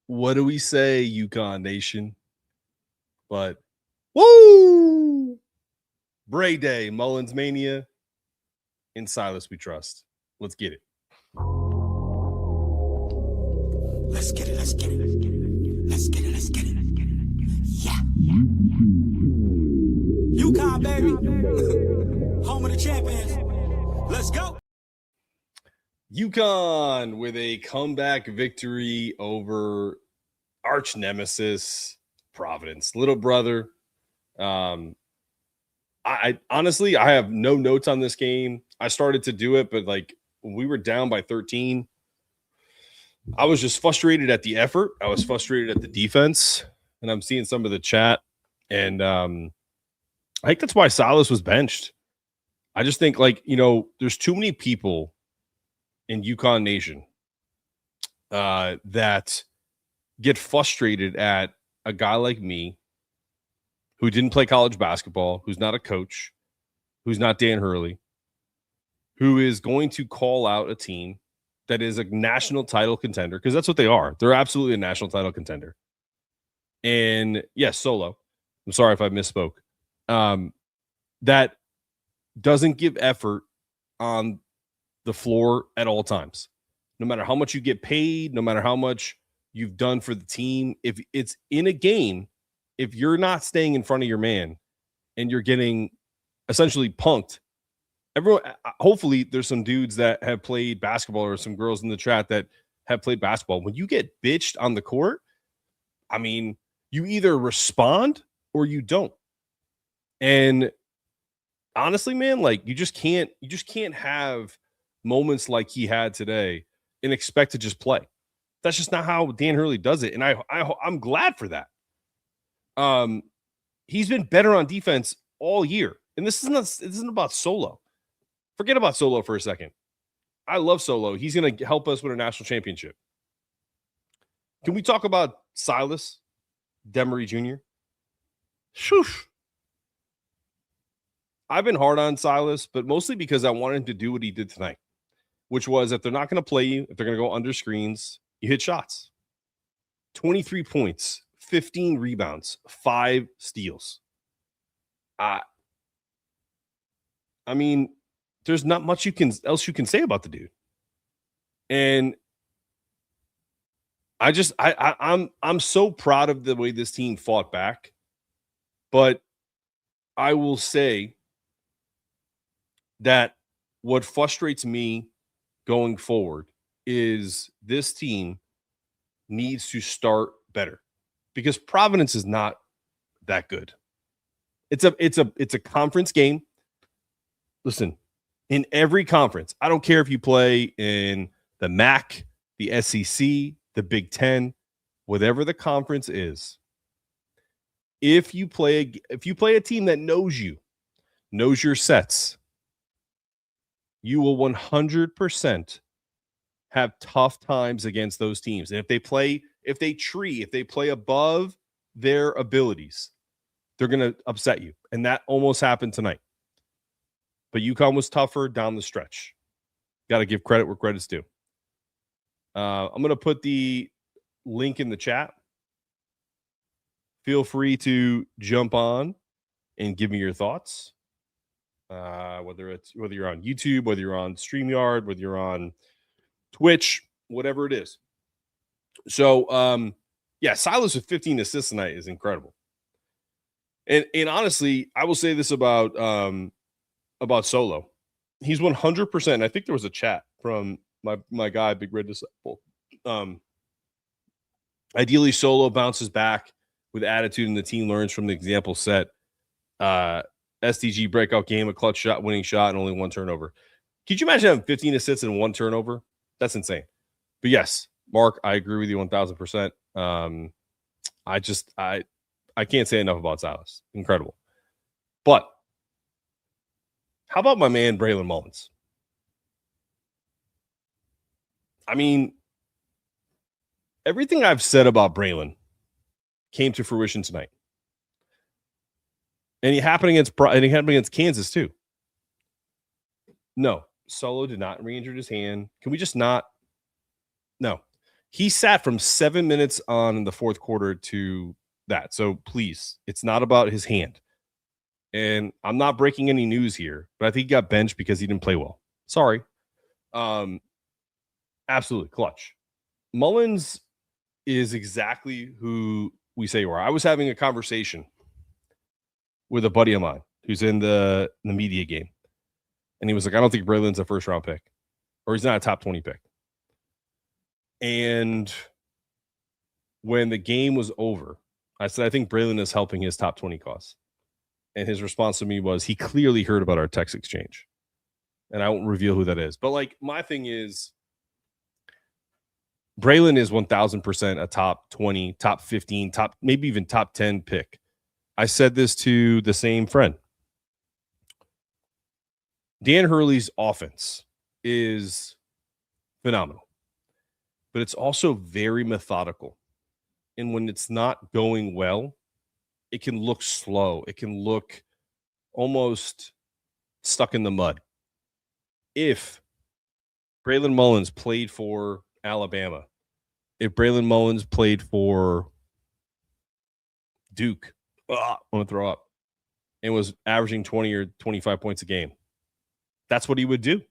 What do we say, UConn Nation? But woo! Bray Day, Mullins Mania, in Silas we trust. Let's get it. Let's get it. Let's get it. Let's get it. Let's get it. Yeah. UConn, baby. Home of the champions. Let's go. UConn with a comeback victory over arch nemesis Providence, little brother. I honestly, I have no notes on this game. I started to do it, but like when we were down by 13, I was just frustrated at the effort. I was frustrated at the defense, and I'm seeing some of the chat, and I think that's why Silas was benched. I just think, like, there's too many people in UConn Nation that get frustrated at a guy like me who didn't play college basketball, who's not a coach, who's not Dan Hurley, who is going to call out a team that is a national title contender, because that's what they are. They're absolutely a national title contender. And yes, Solo. I'm sorry if I misspoke. That doesn't give effort on the floor at all times. No matter how much you get paid, no matter how much you've done for the team, if it's in a game, if you're not staying in front of your man and you're getting essentially punked, everyone, hopefully there's some dudes that have played basketball or some girls in the chat that have played basketball. When you get bitched on the court, I mean, you either respond or you don't. And honestly, man, like you just can't have moments like he had today and expect to just play. That's just not how Dan Hurley does it. And I'm glad for that. He's been better on defense all year. And this isn't about Solo. Forget about Solo for a second. I love Solo. He's going to help us win a national championship. Can we talk about Silas Demery Jr.? Shoosh. I've been hard on Silas, but mostly because I wanted him to do what he did tonight, which was if they're not going to play you, if they're going to go under screens, you hit shots. 23 points, 15 rebounds, 5 steals. I mean, there's not much else you can say about the dude. And I'm so proud of the way this team fought back. But I will say that what frustrates me going forward is this team needs to start better, because Providence is not that good. It's a conference game. Listen, in every conference, I don't care if you play in the MAC, the SEC, the Big Ten, whatever the conference is. If you play a team that knows your sets, you will 100% have tough times against those teams. And if they play above their abilities, they're going to upset you. And that almost happened tonight. But UConn was tougher down the stretch. Got to give credit where credit's due. I'm going to put the link in the chat. Feel free to jump on and give me your thoughts. Whether you're on YouTube, whether you're on StreamYard, whether you're on Twitch, whatever it is. So, Silas with 15 assists tonight is incredible. And honestly, I will say this about Solo. He's 100%. I think there was a chat from my guy, Big Red Disciple. Ideally, Solo bounces back with attitude, and the team learns from the example set. SDG breakout game, a clutch shot, winning shot, and only 1 turnover. Could you imagine having 15 assists and 1 turnover? That's insane. But yes, Mark, I agree with you 1,000%. I can't say enough about Silas. Incredible. But how about my man, Brilen Mullins? I mean, everything I've said about Brilen came to fruition tonight. And it happened against Kansas too. No, Solo did not re-injure his hand. Can we just not? No. He sat from 7 minutes on in the fourth quarter to that. So please, it's not about his hand. And I'm not breaking any news here, but I think he got benched because he didn't play well. Sorry. Absolutely clutch. Mullins is exactly who we say you are. I was having a conversation with a buddy of mine who's in the media game. And he was like, I don't think Brilen's a first round pick, or he's not a top 20 pick. And when the game was over, I said, I think Brilen is helping his top 20 cause. And his response to me was, he clearly heard about our text exchange. And I won't reveal who that is. But like, my thing is, Brilen is 1000% a top 20, top 15, maybe even top 10 pick. I said this to the same friend. Dan Hurley's offense is phenomenal, but it's also very methodical. And when it's not going well, it can look slow. It can look almost stuck in the mud. If Brilen Mullins played for Alabama, if Brilen Mullins played for Duke, I want to throw up, and was averaging 20 or 25 points a game, that's what he would do.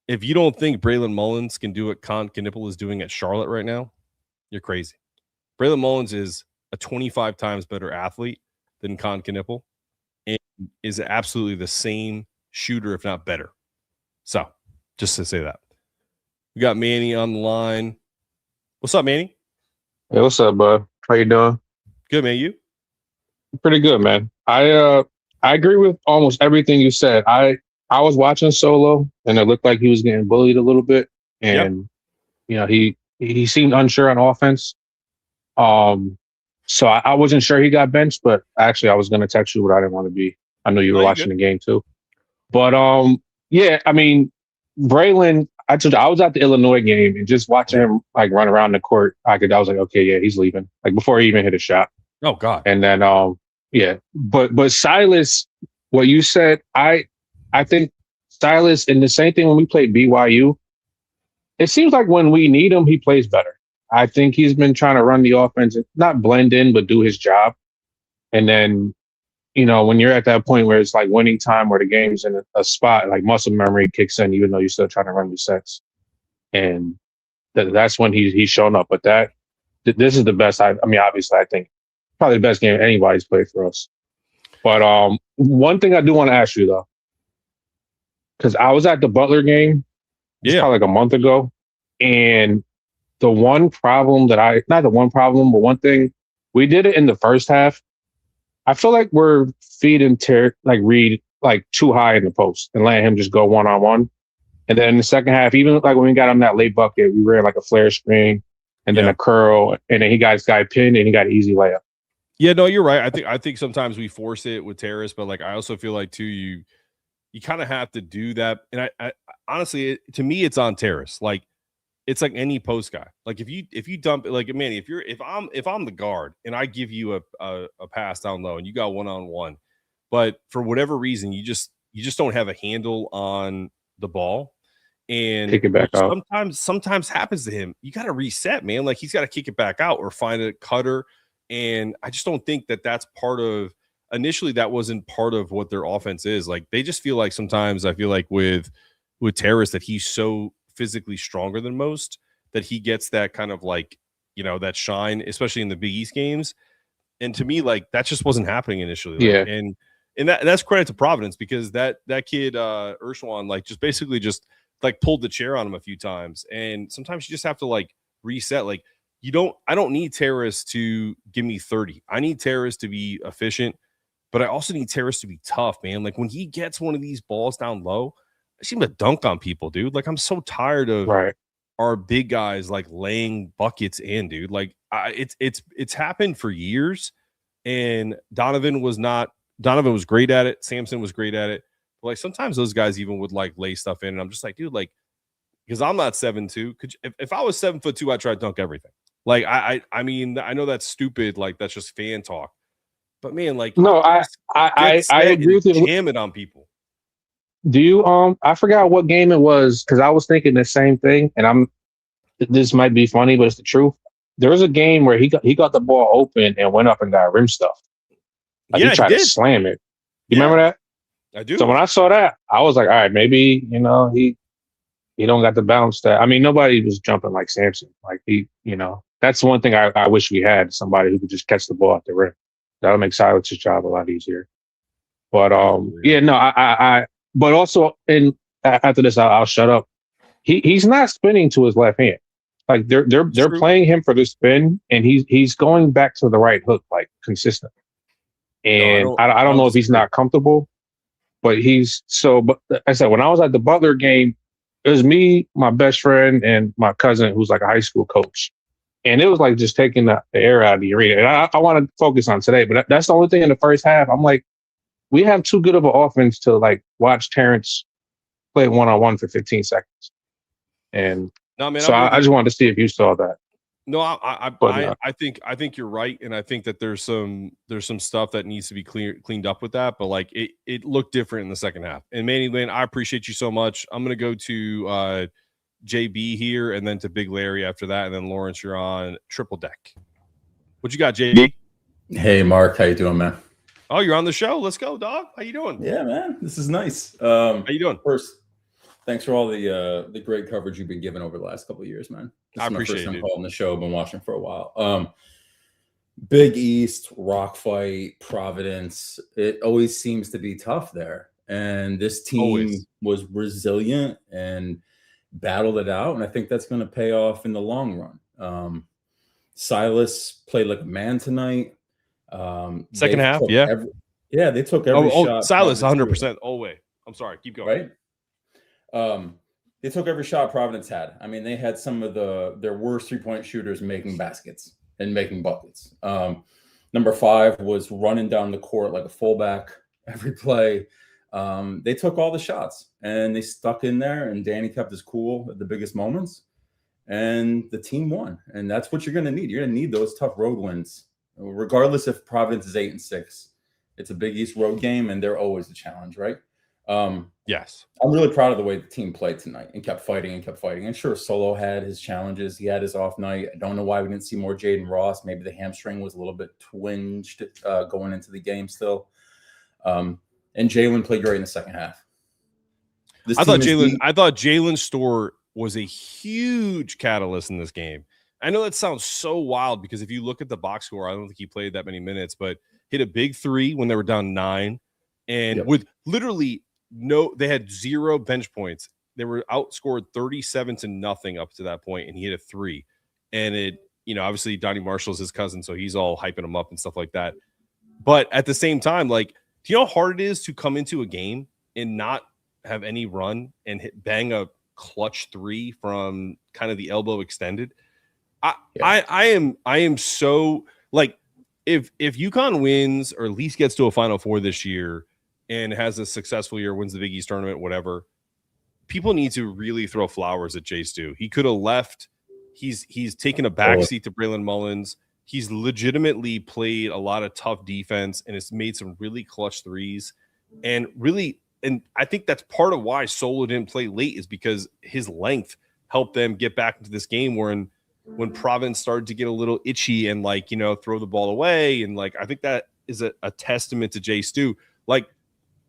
If you don't think Brilen Mullins can do what Knippel is doing at Charlotte right now, you're crazy. Brilen Mullins is a 25 times better athlete than Knippel and is absolutely the same shooter, if not better. So, just to say that. We got Manny on the line. What's up, Manny? Hey, what's up, bud? How you doing? Good, man. You? Pretty good, man. I agree with almost everything you said. I was watching Solo, and it looked like he was getting bullied a little bit, and you know he seemed unsure on offense. So I wasn't sure he got benched, but actually I was going to text you, but I didn't want to be. I know you were watching the game too, but yeah, I mean, Brilen. I was at the Illinois game and just watching him like run around the court. I was like, okay, yeah, he's leaving. Like before he even hit a shot. Oh God. And then yeah, but Silas, what you said, I think Silas, and the same thing when we played BYU, it seems like when we need him, he plays better. I think he's been trying to run the offense, not blend in, but do his job. And then, you know, when you're at that point where it's like winning time, where the game's in a spot, like muscle memory kicks in, even though you're still trying to run your sets. And that's when he's shown up. But this is the best. I mean, obviously, I think probably the best game anybody's played for us. But one thing I do want to ask you, though, because I was at the Butler game probably like a month ago, and the one problem not the one problem, but one thing, we did it in the first half. I feel like we're feeding Reed like too high in the post and letting him just go one-on-one. And then in the second half, even like when we got him that late bucket, we ran like a flare screen and then a curl, and then he got his guy pinned and he got an easy layup. Yeah, no, you're right. I think sometimes we force it with Terrace, but like I also feel like too you kind of have to do that. And I honestly, to me, it's on Terrace. Like it's like any post guy. Like if you dump it, like Manny, if I'm the guard and I give you a pass down low and you got 1-on-1, but for whatever reason you just don't have a handle on the ball and kick it back out. Sometimes happens to him. You got to reset, man. Like he's got to kick it back out or find a cutter. And I just don't think that's part of. Initially, that wasn't part of what their offense is. Like they just feel like sometimes I feel like with Terrace that he's so physically stronger than most that he gets that kind of like, you know, that shine, especially in the Big East games. And to me, like that just wasn't happening initially. Like, and that's credit to Providence because that kid Urshwan like just basically just like pulled the chair on him a few times. And sometimes you just have to like reset. Like I don't need Terrace to give me 30. I need Terrace to be efficient, but I also need Terrace to be tough, man. Like when he gets one of these balls down low, I seem to dunk on people, dude. Like I'm so tired of our big guys like laying buckets in, dude. Like it's happened for years, and Donovan was great at it. Sampson was great at it. But like sometimes those guys even would like lay stuff in, and I'm just like, dude, like because I'm not 7'2". If I was 7'2", I'd try to dunk everything. Like I mean I know that's stupid. Like that's just fan talk. But man, like no, I agree with you. Jam it on people. Do you I forgot what game it was because I was thinking the same thing, and this might be funny, but it's the truth. There was a game where he got the ball open and went up and got rim stuffed. Like Yeah, he tried he to did. slam it. You Yeah. remember that? I do. So when I saw that, I was like, all right, maybe, he don't got the bounce that. I mean, nobody was jumping like Samson. Like that's one thing I wish we had, somebody who could just catch the ball at the rim. That'll make Silas' job a lot easier. But but also, and after this, I'll shut up. He's not spinning to his left hand. Like they're playing him for the spin, and he's going back to the right hook like consistently. And I don't know if he's not comfortable, but But like I said, when I was at the Butler game, it was me, my best friend, and my cousin, who's like a high school coach. And it was like just taking the air out of the arena. And I want to focus on today, but that's the only thing in the first half. I'm like, we have too good of an offense to like watch Terrence play one-on-one for 15 seconds. And I just wanted to see if you saw that. No, I think you're right, and I think that there's some stuff that needs to be cleaned up with that. But like it looked different in the second half. And Manny Lynn, I appreciate you so much. I'm gonna go to JB here, and then to Big Larry after that, and then Lawrence, you're on Triple Deck. What you got, JB? Hey, Mark, how you doing, man? Oh, you're on the show. Let's go, dog. How you doing? Yeah, man, this is nice. How you doing? First, thanks for all the great coverage you've been giving over the last couple of years, man. I appreciate it. My first time calling the show. I've been watching for a while. Big East, rock fight, Providence. It always seems to be tough there, and this team was resilient and battled it out, and I think that's going to pay off in the long run. Silas played like a man tonight. Second half, they took every shot. Silas, 100%. Oh wait, I'm sorry. Keep going. Right. They took every shot Providence had. I mean, they had some of their worst 3-point shooters making baskets and making buckets. Number 5 was running down the court like a fullback every play. They took all the shots and they stuck in there, and Danny kept his cool at the biggest moments, and the team won. And that's what you're going to need. You're going to need those tough road wins, regardless if Providence is 8-6. It's a Big East road game, and they're always a challenge, right? Yes, I'm really proud of the way the team played tonight and kept fighting. And sure, Solo had his challenges. He had his off night. I don't know why we didn't see more Jaden Ross. Maybe the hamstring was a little bit twinged going into the game still. And Jalen played great in the second half. I thought Jalen Storr was a huge catalyst in this game. I know that sounds so wild because if you look at the box score, I don't think he played that many minutes, but hit a big 3 when they were down 9. And with literally they had 0 bench points. They were outscored 37-0 up to that point, and he hit a 3. And it, obviously Donnie Marshall's his cousin, so he's all hyping him up and stuff like that. But at the same time, like, do you know how hard it is to come into a game and not have any run and bang a clutch 3 from kind of the elbow extended? I am so like, if UConn wins or at least gets to a Final Four this year and has a successful year, wins the Big East tournament, whatever, people need to really throw flowers at Jay Stu. He could have left. He's taken a backseat to Brilen Mullins. He's legitimately played a lot of tough defense and has made some really clutch threes. And I think that's part of why Solo didn't play late, is because his length helped them get back into this game when Providence started to get a little itchy and throw the ball away. And I think that is a testament to Jay Stu.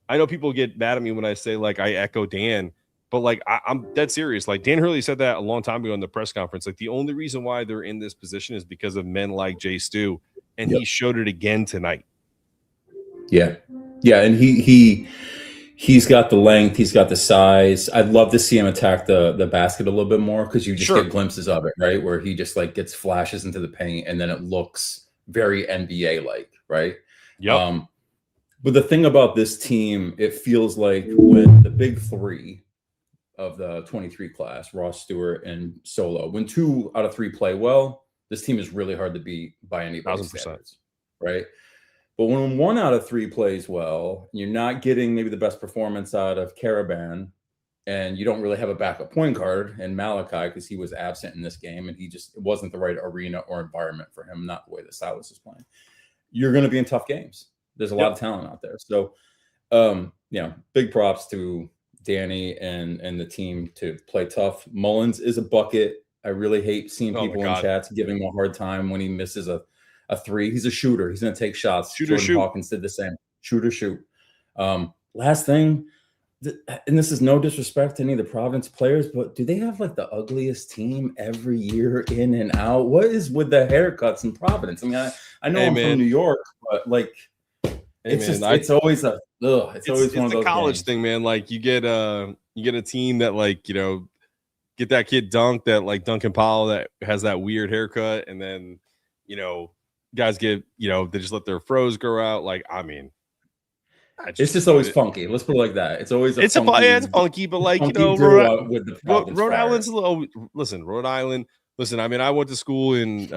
I know people get mad at me when I say I echo Dan, but I'm dead serious. Dan Hurley said that a long time ago in the press conference. The only reason why they're in this position is because of men like Jay Stu, and he showed it again tonight. Yeah, and he's got the length, he's got the size. I'd love to see him attack the basket a little bit more, because you just get glimpses of it, right? Where he just gets flashes into the paint, and then it looks very NBA like, right? Yep. But the thing about this team, it feels like when the big 3 of the 23 class, Ross Stewart and Solo, when 2 out of 3 play well, this team is really hard to beat by anybody's standards, right? But when 1 out of 3 plays well, you're not getting maybe the best performance out of Karaban, and you don't really have a backup point guard in Malachi because he was absent in this game, and it wasn't the right arena or environment for him, not the way that Silas is playing. You're going to be in tough games. There's a lot of talent out there. So, big props to Danny and the team to play tough. Mullins is a bucket. I really hate seeing Oh my people in God. chats giving him a hard time when he misses a three. He's a shooter. He's going to take shots. Shoot or Jordan shoot. Hawkins did the same. Shoot or shoot. Last thing, and this is no disrespect to any of the Providence players, but do they have like the ugliest team every year in and out? What is with the haircuts in Providence? I mean, I know I'm from New York, but like, it's always a it's always one of those a college games. thing, man. Like you get a team that like, you know, get that kid Dunk, that like Duncan Powell that has that weird haircut, and then, you know, guys get, you know, they just let their froze grow out. Like, I mean, it's just always funky. Let's put it like that. It's always it's funky, but like, you know, Rhode Island's a little. Listen, Rhode Island. Listen, I mean, I went to school in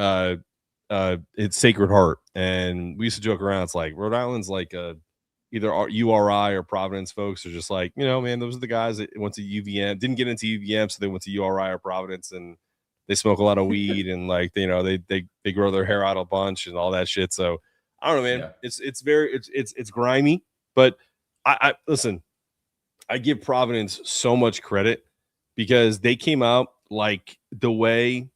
it's Sacred Heart, and we used to joke around. It's like Rhode Island's like either URI or Providence folks are just like, you know, man, those are the guys that went to UVM, didn't get into UVM, so they went to URI or Providence, and they smoke a lot of weed, and like, you know, they grow their hair out a bunch and all that shit. So I don't know, man. Yeah. It's grimy, but I listen. I give Providence so much credit because they came out like the way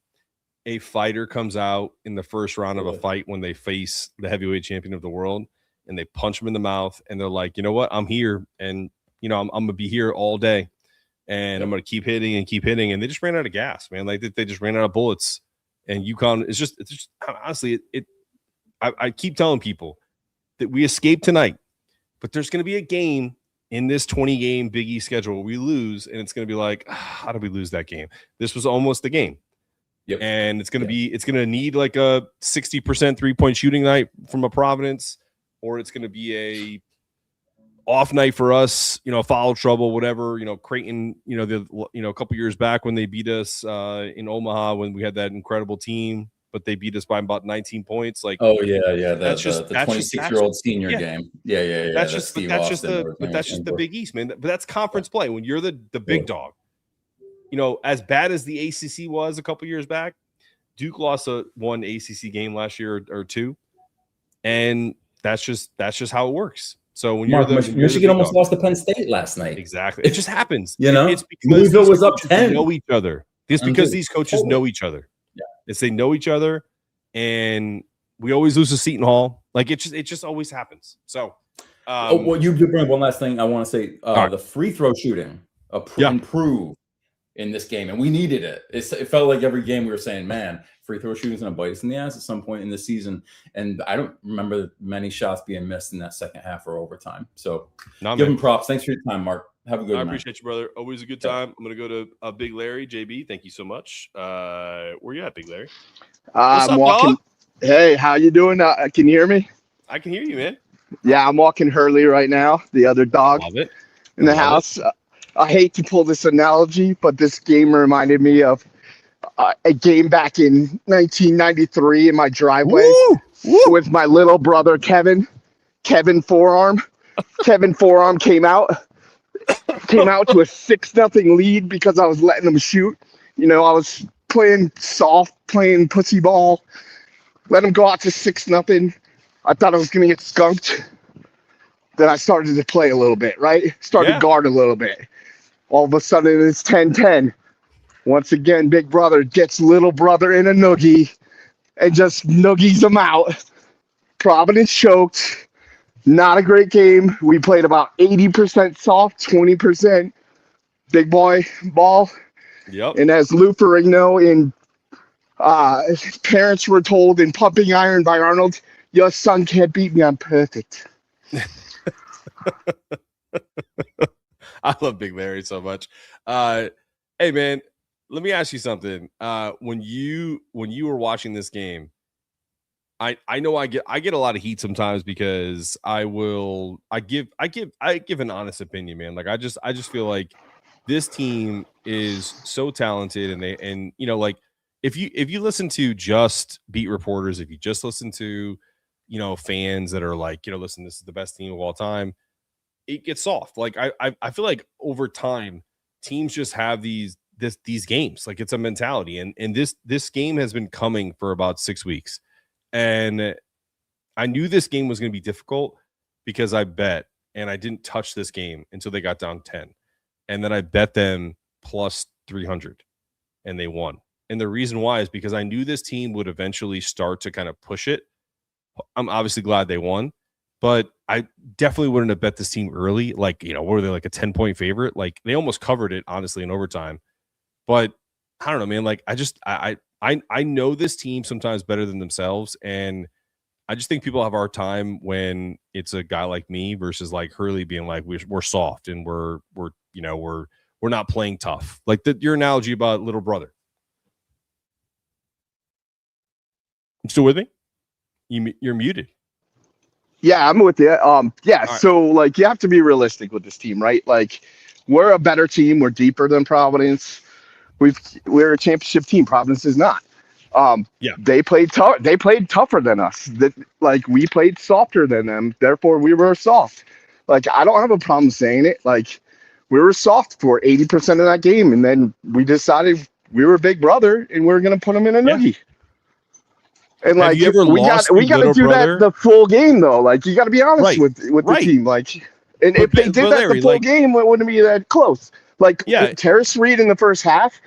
a fighter comes out in the first round of a fight when they face the heavyweight champion of the world, and they punch him in the mouth, and they're like, you know what, I'm here, and you know, I'm gonna be here all day, and I'm gonna keep hitting, and they just ran out of gas, man. Like they just ran out of bullets, and UConn it's just honestly I keep telling people that we escaped tonight, but there's gonna be a game in this 20-game Big East schedule where we lose, and it's gonna be like, how did we lose that game? This was almost the game. Yep. And it's going to need like a 60% 3-point shooting night from a Providence, or it's going to be a off night for us, you know, foul trouble, whatever, you know, Creighton, you know, a couple years back when they beat us in Omaha, when we had that incredible team, but they beat us by about 19 points. Like, oh yeah. That's just the 26-year-old senior game. Yeah. That's just the Big East, man. But that's conference play when you're the big dog. You know, as bad as the ACC was a couple years back, Duke lost one ACC game last year or two, and that's just how it works. So when Michigan almost lost to Penn State last night. Exactly, it just happens. You know, it's because Louisville was up 10. Know each other. It's because these coaches know each other. Yeah, it's they know each other, and we always lose to Seton Hall. Like it just always happens. So, well, you bring up one last thing I want to say. The free throw shooting improved in this game, and we needed it. It felt like every game we were saying, man, free throw shooting is going to bite us in the ass at some point in the season. And I don't remember many shots being missed in that second half or overtime. So give them props. Thanks for your time, Mark. Have a good night. I appreciate you, brother. Always a good time. I'm going to go to Big Larry. JB, thank you so much. Where you at, Big Larry? I'm walking. Dog? Hey, how you doing? Can you hear me? I can hear you, man. Yeah, I'm walking Hurley right now, the other dog in the house. I hate to pull this analogy, but this game reminded me of a game back in 1993 in my driveway with my little brother, Kevin Forearm. Kevin Forearm came out to a 6-0 lead because I was letting him shoot. You know, I was playing soft, playing pussy ball, let him go out to 6-0. I thought I was going to get skunked. Then I started to play a little bit, right? Started to guard a little bit. All of a sudden, it's 10-10. Once again, big brother gets little brother in a noogie and just noogies him out. Providence choked. Not a great game. We played about 80% soft, 20% big boy ball. Yep. And as Lou Ferrigno and his parents were told in Pumping Iron by Arnold, your son can't beat me. I'm perfect. I love Big Larry so much. Hey man, let me ask you something. When you were watching this game, I know I get a lot of heat sometimes because I give an honest opinion, man. Like I just feel like this team is so talented, and you know, like if you listen to just beat reporters, if you just listen to, you know, fans that are like, you know, listen, this is the best team of all time, it gets soft. Like I feel like over time teams just have these games. Like it's a mentality, and this game has been coming for about 6 weeks, and I knew this game was going to be difficult because I bet, and I didn't touch this game until they got down 10, and then I bet them plus 300, and they won. And the reason why is because I knew this team would eventually start to kind of push it. I'm obviously glad they won, but I definitely wouldn't have bet this team early. Like, what were they, like a 10-point favorite? Like, they almost covered it, honestly, in overtime. But I don't know, man. Like, I know this team sometimes better than themselves, and I just think people have a hard time when it's a guy like me versus like Hurley being like, we're soft and we're not playing tough. Like your analogy about little brother. You still with me? You're muted. Yeah, I'm with you. Yeah. Right. So like, you have to be realistic with this team, right? Like, we're a better team. We're deeper than Providence. We're a championship team. Providence is not. Yeah. They played tough. They played tougher than us. Like, we played softer than them. Therefore, we were soft. Like, I don't have a problem saying it. Like, we were soft for 80% of that game, and then we decided we were big brother, and we are gonna put them in a noogie. And have like, you ever we got to do brother? that the full game though. Like, you got to be honest with the team. Like, and if they did that Larry, the full game, it wouldn't be that close. Like, yeah, Terrace Reed in the first half,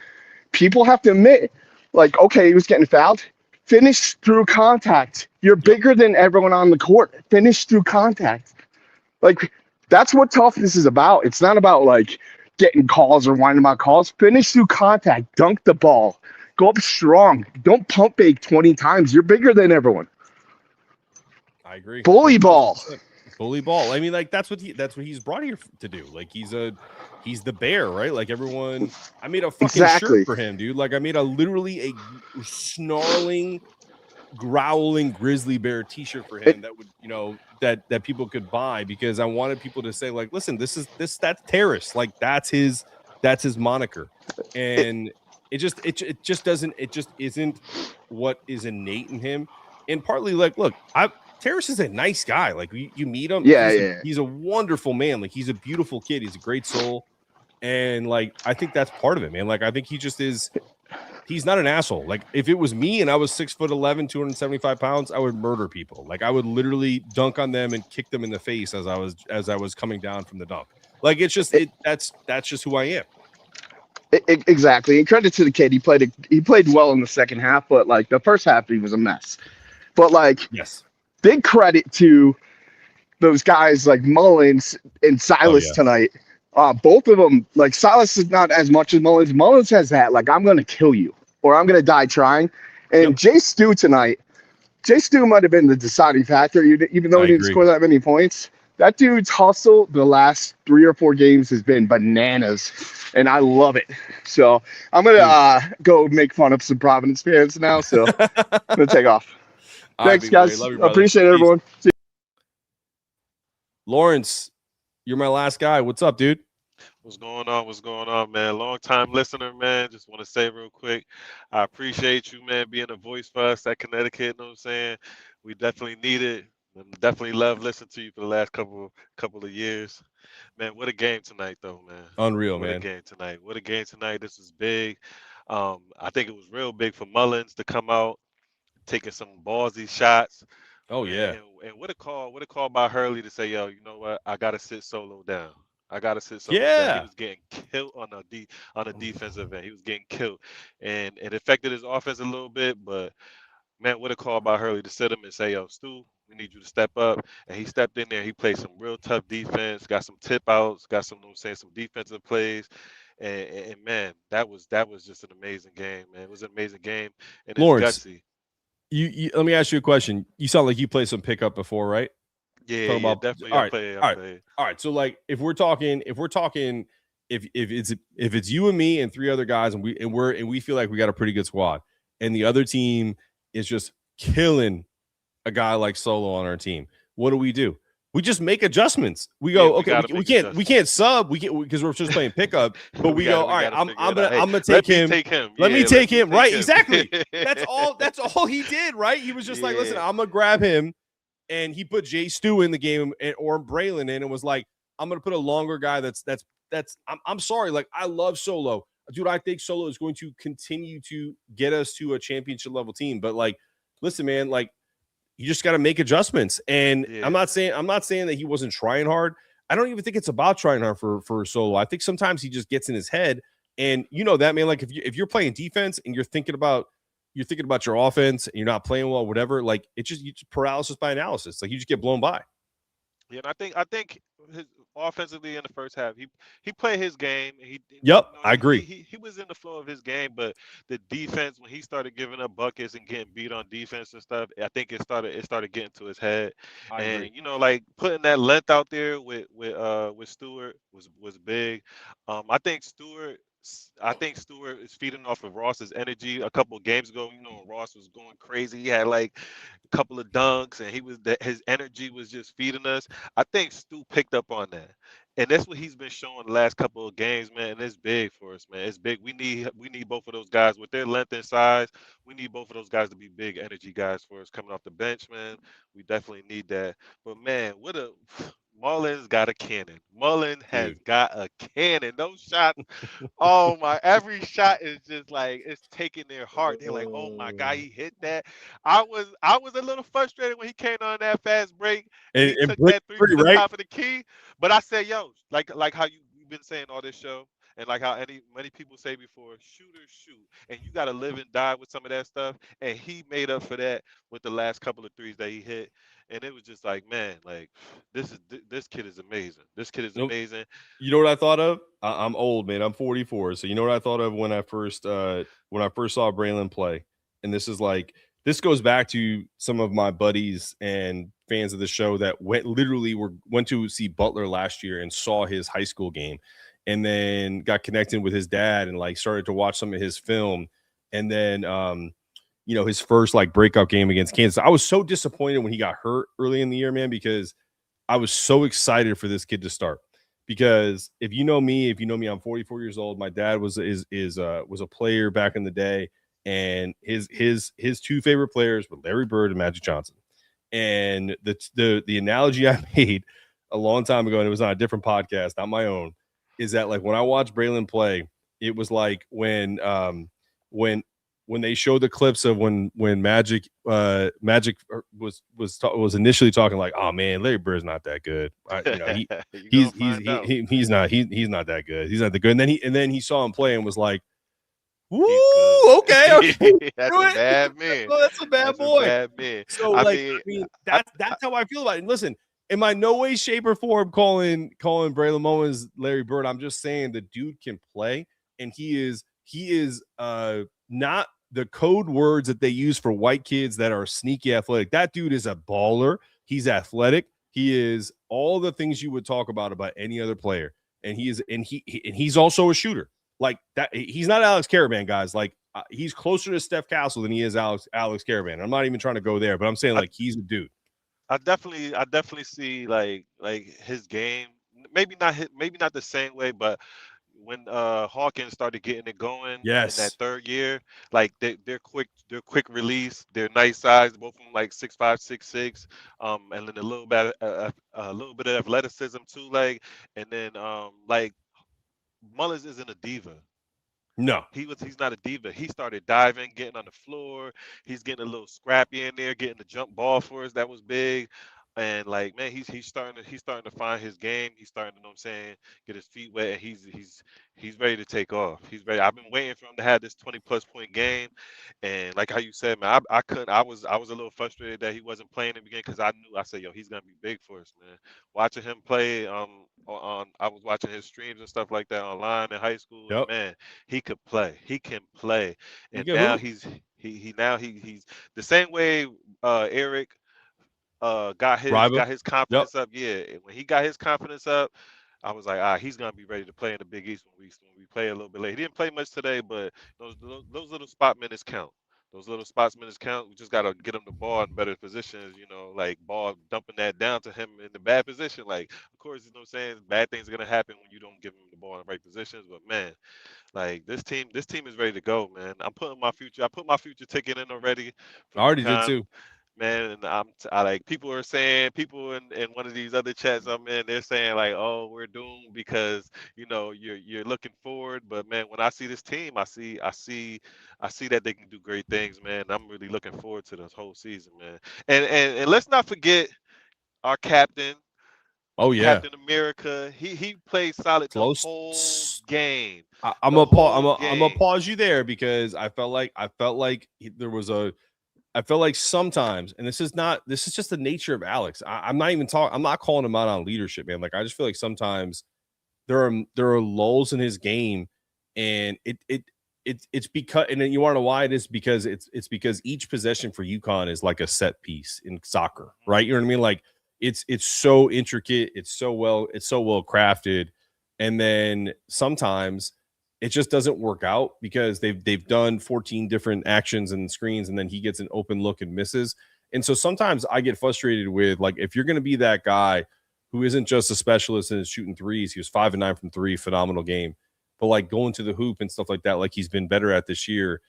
people have to admit, like, okay, he was getting fouled. Finish through contact. You're bigger than everyone on the court. Finish through contact. Like, that's what toughness is about. It's not about like getting calls or whining about calls. Finish through contact. Dunk the ball. Go up strong. Don't pump fake 20 times. You're bigger than everyone. I agree. Bully ball. Bully ball. I mean, like, that's what he's brought here to do. Like, he's the bear, right? Like, everyone. I made a fucking shirt for him, dude. Like, I made literally a snarling, growling grizzly bear T-shirt for him that would, that people could buy, because I wanted people to say, like, listen, that's Terrace. Like, that's his moniker, and. It just isn't what is innate in him. And partly, like, look, Terrace is a nice guy. Like, you meet him. He's a wonderful man. Like, he's a beautiful kid. He's a great soul. And like, I think that's part of it, man. Like, I think he just is, he's not an asshole. Like, if it was me and I was 6'11", 275 pounds, I would murder people. Like, I would literally dunk on them and kick them in the face as I was coming down from the dunk. Like, it's just, that's just who I am. Exactly. And credit to the kid. He played well in the second half, but like the first half he was a mess. But like, yes, big credit to those guys like Mullins and Silas tonight. Both of them, like, Silas is not as much as Mullins. Mullins has that, like, I'm gonna kill you or I'm gonna die trying. And Jay Stu tonight, Jay Stu might have been the deciding factor, even though he didn't score that many points. That dude's hustle the last 3 or 4 games has been bananas, and I love it. So I'm going to go make fun of some Providence fans now, so I'm going to take off. Thanks, guys. Appreciate it, everyone. See you. Lawrence, you're my last guy. What's up, dude? What's going on? What's going on, man? Long time listener, man. Just want to say real quick, I appreciate you, man, being a voice for us at Connecticut. You know what I'm saying? We definitely need it. Definitely love listening to you for the last couple of years. Man, what a game tonight, though, man. Unreal, man. What a game tonight. What a game tonight. This was big. I think it was real big for Mullins to come out, taking some ballsy shots. Oh, yeah. And what a call by Hurley to say, yo, you know what? I got to sit Solo down. I got to sit Solo down. He was getting killed on a defensive end. He was getting killed. And it affected his offense a little bit, but man, what a call by Hurley to sit him and say, yo, Stu, we need you to step up. And he stepped in there. He played some real tough defense, got some tip outs, got some defensive plays. And man, that was just an amazing game, man. It was an amazing game. And Lawrence, it's gutsy. You let me ask you a question. You sound like you played some pickup before, right? Yeah, definitely. All right. So like, if it's you and me and 3 other guys, and we feel like we got a pretty good squad, and the other team is just killing a guy like Solo on our team, what do? We just make adjustments. We go, we can't sub, because we're just playing pickup, but we go, all right, I'm gonna take him. Let me take him. Right, exactly. That's all he did, right? He was just like, listen, I'm gonna grab him, and he put Jay Stu in the game or Brilen in, and was like, I'm gonna put a longer guy that's I'm sorry, like, I love Solo. Dude, I think Solo is going to continue to get us to a championship level team. But like, listen, man, like, you just got to make adjustments. And I'm not saying that he wasn't trying hard. I don't even think it's about trying hard for Solo. I think sometimes he just gets in his head. And you know that, man, like if you're playing defense and you're thinking about your offense and you're not playing well, whatever, like you just paralysis by analysis. Like you just get blown by. Yeah, and I think his offensively in the first half, he played his game. Yep, I agree. He was in the flow of his game, but the defense, when he started giving up buckets and getting beat on defense and stuff, I think it started getting to his head. I agree. You know, like putting that length out there with Stewart was big. I think Stewart is feeding off of Ross's energy. A couple of games ago, you know, Ross was going crazy. He had like a couple of dunks, and his energy was just feeding us. I think Stu picked up on that, and that's what he's been showing the last couple of games, man. And it's big for us, man. It's big. We need both of those guys with their length and size. We need both of those guys to be big energy guys for us coming off the bench, man. We definitely need that. But man, what a Mullins got a cannon. Mullins has got a cannon. Those shots, oh my! Every shot is just like it's taking their heart. They're like, "Oh my God, he hit that!" I was a little frustrated when he came on that fast break and he took that three from the top of the key. But I said, "Yo, like how you've been saying all this show, and like how many people say before, shooters shoot, and you got to live and die with some of that stuff." And he made up for that with the last couple of threes that he hit. And it was just like, man, like this kid is amazing. This kid is amazing. You know what I thought of? I'm old, man. I'm 44. So you know what I thought of when I first saw Brilen play? And this goes back to some of my buddies and fans of the show that went to see Butler last year and saw his high school game, and then got connected with his dad and like started to watch some of his film. And then his first like breakout game against Kansas. I was so disappointed when he got hurt early in the year, man, because I was so excited for this kid to start. Because if you know me, I'm 44 years old. My dad was a player back in the day, and his two favorite players were Larry Bird and Magic Johnson. And the analogy I made a long time ago, and it was on a different podcast, not my own, is that like when I watched Brilen play, it was like when they showed the clips of when Magic was initially talking like, oh man, Larry Bird's not that good. He's not that good. He's not that good. And then he saw him play and was like, "Ooh, okay. That's a bad man. That's a bad boy. Bad man." So that's how I feel about it. And listen, am I no way, shape, or form calling Brilen Mullins Larry Bird? I'm just saying the dude can play, and he is not the code words that they use for white kids that are sneaky athletic. That dude is a baller. He's athletic. He is all the things you would talk about any other player. And he's also a shooter. Like that. He's not Alex Karaban, guys. Like he's closer to Steph Castle than he is Alex Karaban. I'm not even trying to go there, but I'm saying like he's a dude. I definitely see like his game. Maybe not the same way, but when Hawkins started getting it going in that third year, like they're quick release, they're nice size, both of them like 6'5", 6'6", and then a little bit of athleticism too, like, and then like Mullins isn't a diva. No, he's not a diva. He started diving, getting on the floor. He's getting a little scrappy in there, getting the jump ball for us. That was big. And like, man, he's starting to find his game. He's starting to, you know what I'm saying, get his feet wet, and he's ready to take off. He's ready. I've been waiting for him to have this 20+ point game. And like how you said, man, I was a little frustrated that he wasn't playing in the beginning, because I said, yo, he's gonna be big for us, man. Watching him play I was watching his streams and stuff like that online in high school. Yep. And man, he could play. He can play. And now he's the same way Eric got his confidence up. Yeah, when he got his confidence up, I was like, he's gonna be ready to play in the Big East when we play a little bit late. He didn't play much today, but those little spot minutes count. Those little spots minutes count. We just gotta get him the ball in better positions. Like ball dumping that down to him in the bad position. Like, of course, you know what I'm saying, bad things are gonna happen when you don't give him the ball in the right positions. But man, like this team is ready to go, man. I put my future ticket in already. I already did too. Man, and I like, people in one of these other chats I'm in, they're saying like, oh, we're doomed because you're looking forward, but man, when I see this team, I see that they can do great things, man. I'm really looking forward to this whole season, man. And let's not forget our captain, Oh yeah, Captain America. He played solid the close. whole game. I'm gonna pause you there because I felt like there was a. I felt like sometimes, and this is just the nature of Alex. I'm not calling him out on leadership, man. Like I just feel like sometimes there are lulls in his game, and it's because, and then you want to know why it is, because it's because each possession for UConn is like a set piece in soccer, right? You know what I mean? Like it's so intricate, it's so well crafted, and then sometimes it just doesn't work out because they've done 14 different actions and screens, and then he gets an open look and misses. And so sometimes I get frustrated with, like, if you're going to be that guy who isn't just a specialist in his shooting threes, he was 5 of 9 from 3, phenomenal game, but like going to the hoop and stuff like that, like he's been better at this year.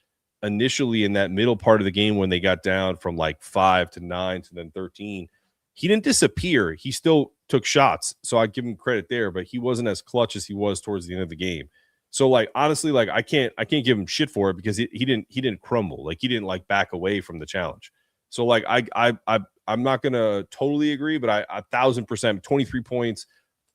Initially in that middle part of the game when they got down from like 5 to 9 to then 13, he didn't disappear. He still took shots. So I give him credit there, but he wasn't as clutch as he was towards the end of the game. So like, honestly, like I can't give him shit for it because he didn't crumble. Like he didn't like back away from the challenge. So like I'm not gonna totally agree, but I 1,000%, 23 points,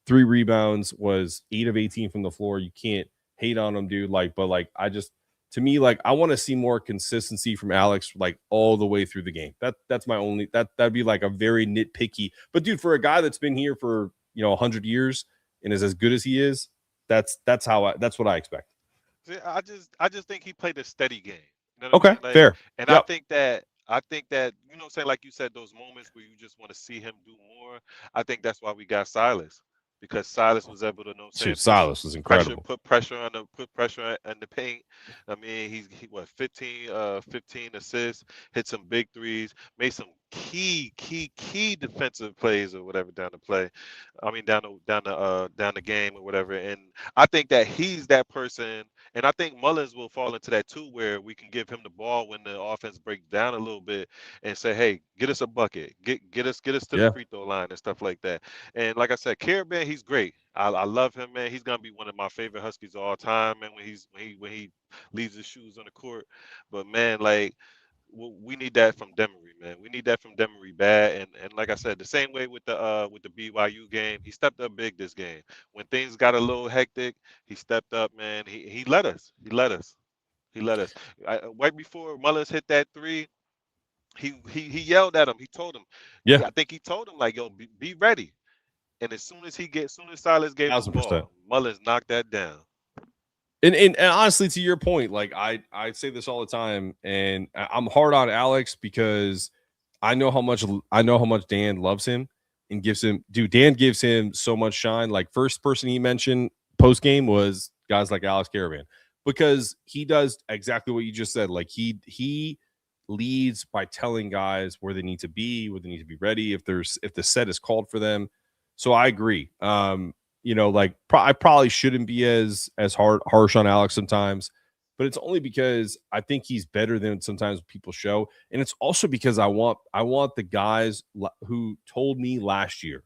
3 rebounds, was 8 of 18 from the floor. You can't hate on him, dude. Like, but like to me, like I want to see more consistency from Alex, like all the way through the game. That's my only that'd be like a very nitpicky. But dude, for a guy that's been here for 100 years and is as good as he is, that's what I expect. See, I just think he played a steady game. You know what Okay, I mean? Like, fair. and Yep. I think that saying, like you said, those moments where you just want to see him do more. I think that's why we got Silas, because Silas was able to Dude, Silas was incredible. put pressure on the paint. I mean, he what 15 assists, hit some big threes, made some key defensive plays or whatever down the play. I mean down the game or whatever. And I think that he's that person, and I think Mullins will fall into that too, where we can give him the ball when the offense breaks down a little bit and say, hey, get us a bucket, get us to the free throw line and stuff like that. And like I said, Karaban, he's great. I love him, man. He's gonna be one of my favorite Huskies of all time, man. When he leaves his shoes on the court, but man, like we need that from Demery, man. We need that from Demery bad. And like I said, the same way with the BYU game, he stepped up big this game. When things got a little hectic, he stepped up, man. He let us. He let us. Right before Mullins hit that 3, he yelled at him. He told him, Yeah. I think he told him like, yo, be ready. And as soon as Silas gave him the ball, Mullins knocked that down. And honestly, to your point, like I say this all the time, and I'm hard on Alex because I know how much Dan loves him and gives him. Dude, Dan gives him so much shine. Like, first person he mentioned post game was guys like Alex Karaban, because he does exactly what you just said. Like he leads by telling guys where they need to be ready if the set is called for them. So I agree. Like I probably shouldn't be as harsh on Alex sometimes, but it's only because I think he's better than sometimes people show, and it's also because I want the guys who told me last year,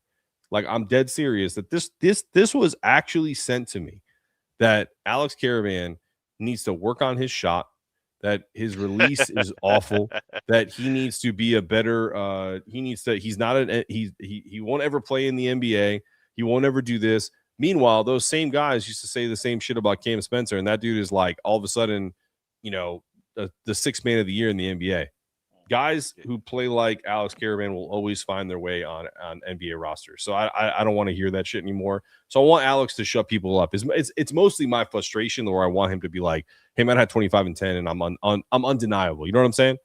like I'm dead serious, that this was actually sent to me, that Alex Karaban needs to work on his shot, that his release is awful, that he needs to be a better he won't ever play in the NBA. He won't ever do this. Meanwhile, those same guys used to say the same shit about Cam Spencer, and that dude is like all of a sudden, the 6th man of the year in the NBA. Guys who play like Alex Karaban will always find their way on NBA rosters. So I don't want to hear that shit anymore. So I want Alex to shut people up. It's mostly my frustration, where I want him to be like, hey man, I had 25 and 10, and I'm undeniable. You know what I'm saying?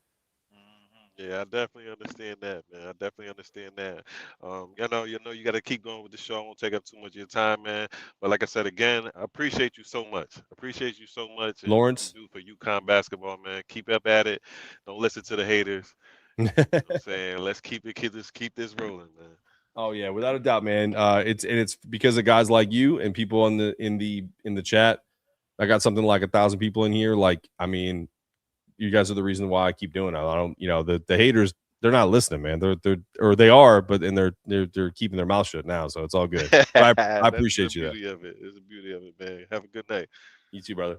Yeah, I definitely understand that, man. I definitely understand that. You got to keep going with the show. I won't take up too much of your time, man. But like I said again, I appreciate you so much. And Lawrence, what you do for UConn basketball, man. Keep up at it. Don't listen to the haters. You know what I'm saying, let's keep this rolling, man. Oh yeah, without a doubt, man. It's because of guys like you and people in the chat. I got something like 1,000 people in here. Like, I mean, you guys are the reason why I keep doing it. I don't, the haters, they're not listening, man. They are, but they're keeping their mouth shut now, so it's all good. But I appreciate you. It's the beauty of it, man. Have a good night. You too, brother.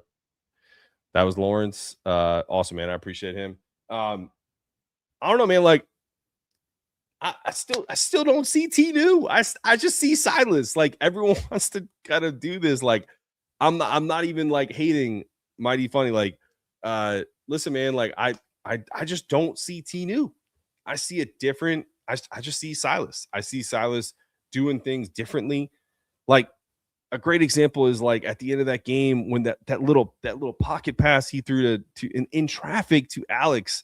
That was Lawrence. Awesome, man. I appreciate him. I don't know, man. Like, I still don't see T-New. I just see Silas. Like everyone wants to kind of do this. Like I'm not even like hating Mighty Funny. Like listen, man, like I just don't see T-New. I see it different. I just see Silas. I see Silas doing things differently. Like a great example is like at the end of that game when that little pocket pass he threw to in traffic to Alex.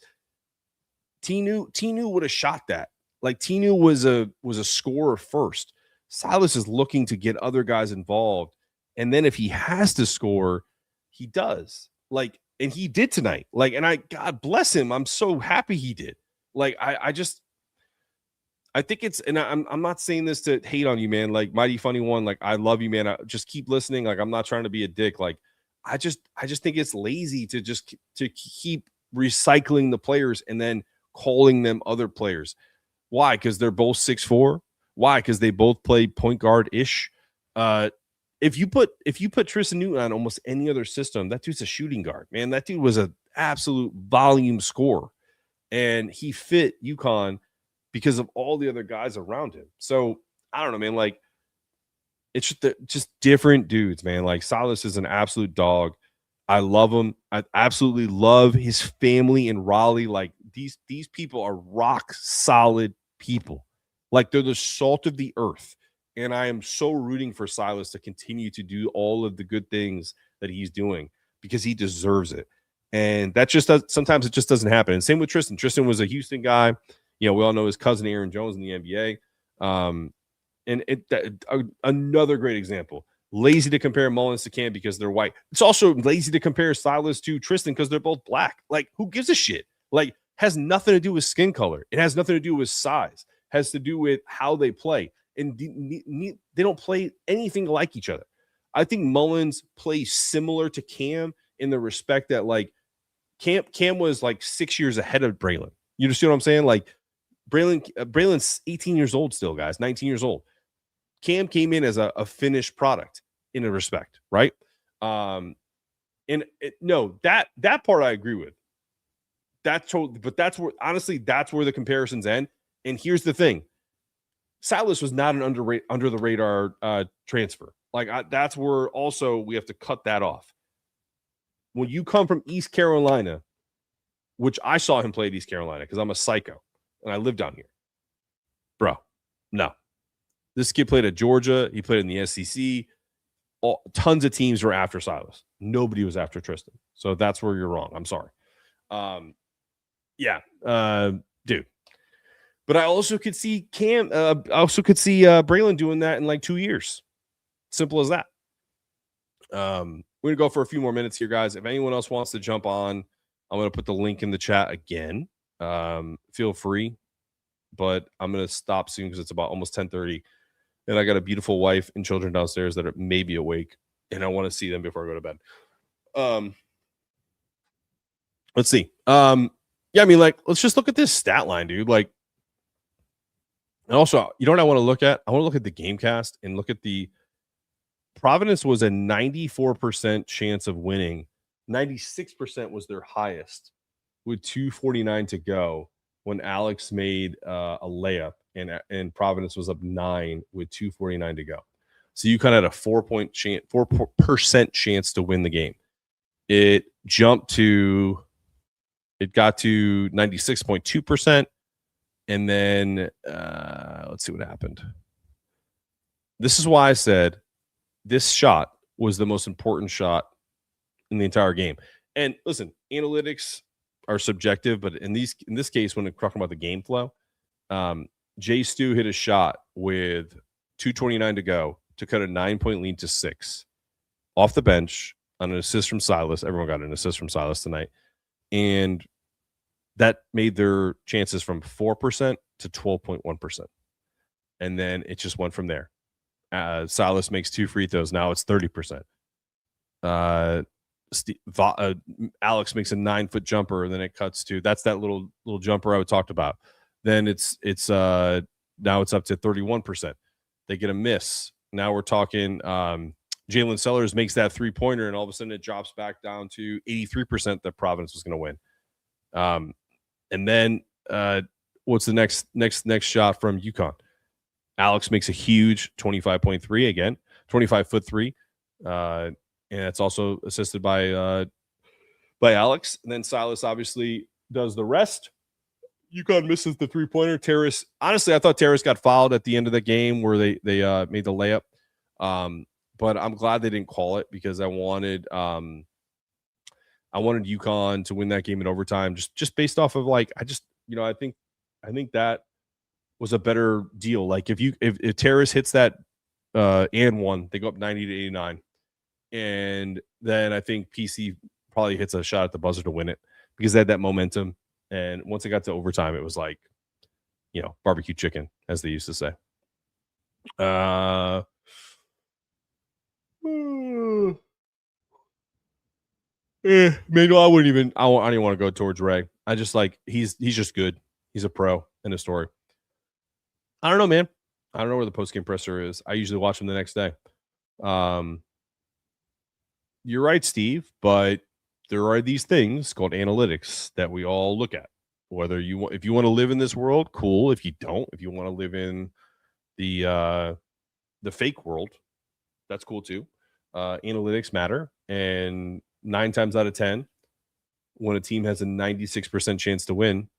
T-New would have shot that. Like T-New was a scorer first. Silas is looking to get other guys involved, and then if he has to score, he does. Like, and he did tonight. Like, and God bless him. I'm so happy he did. Like, I think it's, and I'm not saying this to hate on you, man. Like Mighty Funny One, like I love you, man. I just keep listening. Like I'm not trying to be a dick. Like I just think it's lazy to keep recycling the players and then calling them other players. Why? Because they're both 6'4". Why? Because they both play point guard ish. If you put Tristan Newton on almost any other system, that dude's a shooting guard, man. That dude was an absolute volume scorer, and he fit UConn because of all the other guys around him. So I don't know, man. Like it's just different dudes, man. Like Silas is an absolute dog. I love him. I absolutely love his family in Raleigh. Like these people are rock solid people. Like they're the salt of the earth. And I am so rooting for Silas to continue to do all of the good things that he's doing because he deserves it. And that just sometimes it just doesn't happen. And same with Tristan. Tristan was a Houston guy. You know, we all know his cousin Aaron Jones in the NBA. Another great example. Lazy to compare Mullins to Cam because they're white. It's also lazy to compare Silas to Tristan because they're both black. Like, who gives a shit? Like, has nothing to do with skin color. It has nothing to do with size. It has to do with how they play. And they don't play anything like each other. I think Mullins plays similar to Cam in the respect that, like, Cam was like 6 years ahead of Brilen. You understand what I'm saying? Like, Braylon's 18 years old still, guys, 19 years old. Cam came in as a finished product in a respect, right? No, that part I agree with. That's totally, but that's where, honestly, that's where the comparisons end. And here's the thing. Silas was not an under the radar transfer. Like that's where also we have to cut that off. When you come from East Carolina, which I saw him play at East Carolina because I'm a psycho and I live down here. Bro, no. This kid played at Georgia. He played in the SEC. Tons of teams were after Silas. Nobody was after Tristan. So that's where you're wrong. I'm sorry. Dude. But I also could see Brilen doing that in like 2 years. Simple as that. We're going to go for a few more minutes here, guys. If anyone else wants to jump on, I'm going to put the link in the chat again. Feel free. But I'm going to stop soon because it's about almost 10:30. And I got a beautiful wife and children downstairs that are maybe awake. And I want to see them before I go to bed. Let's see. Let's just look at this stat line, dude. Like, and also, you know what I want to look at? I want to look at the game cast and look at the Providence was a 94% chance of winning. 96% was their highest with 2:49 to go when Alex made a layup and Providence was up 9 with 2:49 to go. So you kind of had a 4% chance to win the game. It got to 96.2%. And then let's see what happened. This is why I said this shot was the most important shot in the entire game. And listen, analytics are subjective, but in this case, when we're talking about the game flow, Jay Stu hit a shot with 2:29 to go to cut a 9-point lead to 6 off the bench on an assist from Silas. Everyone got an assist from Silas tonight. And that made their chances from 4% to 12.1%. And then it just went from there. Silas makes 2 free throws. Now it's 30%. Alex makes a 9-foot jumper, and then it cuts to that's that little jumper I talked about. Then it's now it's up to 31%. They get a miss. Now we're talking Jalen Sellers makes that 3-pointer, and all of a sudden it drops back down to 83% that Providence was going to win. And then what's the next shot from UConn? Alex makes a huge 25.3 again, 25-foot three. And it's also assisted by Alex. And then Silas obviously does the rest. UConn misses the three-pointer. Terrace, honestly, I thought Terrace got fouled at the end of the game where they made the layup. But I'm glad they didn't call it because I wanted UConn to win that game in overtime just based off of like I think that was a better deal. Like if Terrace hits that and one, they go up 90-89. And then I think PC probably hits a shot at the buzzer to win it because they had that momentum. And once it got to overtime, it was like, barbecue chicken, as they used to say. Maybe I don't even want to go towards Ray. I just like he's just good. He's a pro in the story. I don't know, man. I don't know where the post-game presser is. I usually watch him the next day. You're right, Steve, but there are these things called analytics that we all look at. Whether if you want to live in this world, cool. If you don't, if you want to live in the fake world, that's cool too. Analytics matter, and 9 times out of 10, when a team has a 96% chance to win,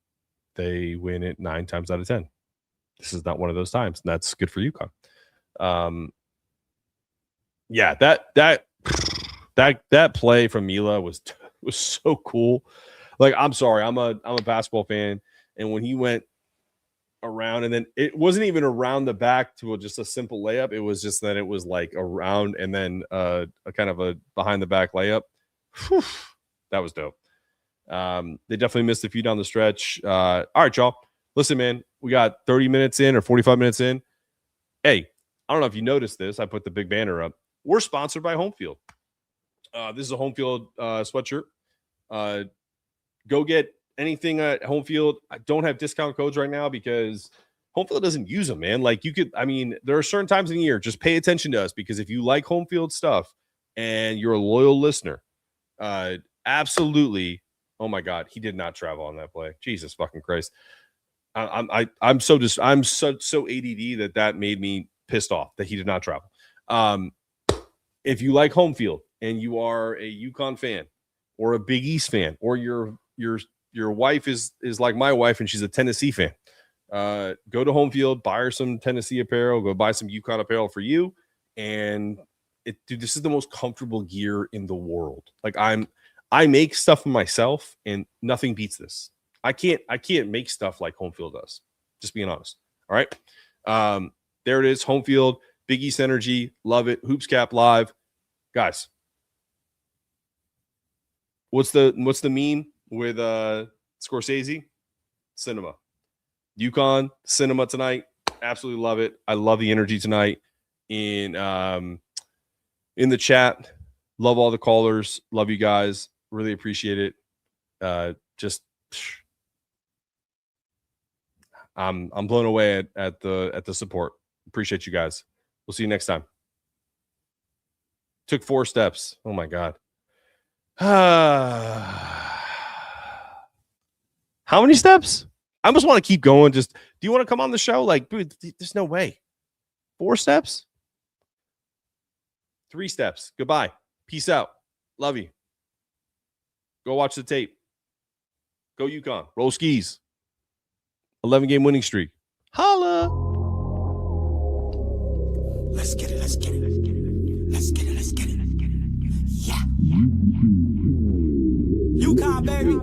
they win it 9 times out of 10. This is not one of those times, and that's good for UConn. Yeah, that play from Mila was so cool. Like, I'm sorry, I'm a basketball fan, and when he went around, and then it wasn't even around the back to just a simple layup. It was just that it was like around and then a kind of a behind the back layup. Whew, that was dope. They definitely missed a few down the stretch. All right, y'all. Listen, man, we got 30 minutes in or 45 minutes in. Hey, I don't know if you noticed this. I put the big banner up. We're sponsored by Home Field. This is a Home Field sweatshirt. Go get anything at Home Field. I don't have discount codes right now because Home Field doesn't use them, man. Like there are certain times in the year, just pay attention to us because if you like Home Field stuff and you're a loyal listener, absolutely. Oh my God, he did not travel on that play. Jesus fucking Christ. I'm so ADD that made me pissed off that he did not travel. If you like Home Field and you are a UConn fan or a Big East fan, or your wife is like my wife and she's a Tennessee fan, go to Home Field, buy her some Tennessee apparel, go buy some UConn apparel for you. And dude, this is the most comfortable gear in the world. Like I make stuff for myself and nothing beats this. I can't make stuff like Home Field does. Just being honest. All right. There it is. Home Field, Big East energy. Love it. Hoops Cap Live. Guys. What's the meme with Scorsese? Cinema. UConn, cinema tonight. Absolutely love it. I love the energy tonight in the chat. Love all the callers. Love you guys. Really appreciate it. I'm blown away at the support. Appreciate you guys. We'll see you next time. Took 4 steps. Oh my God. How many steps? I almost want to keep going. Just, do you want to come on the show? Like, dude, there's no way. 4 steps? 3 steps. Goodbye. Peace out. Love you. Go watch the tape. Go UConn. Roll skis. 11-game winning streak. Holla. Let's get it. Let's get it. Let's get it. Let's get it. Yeah. UConn, baby.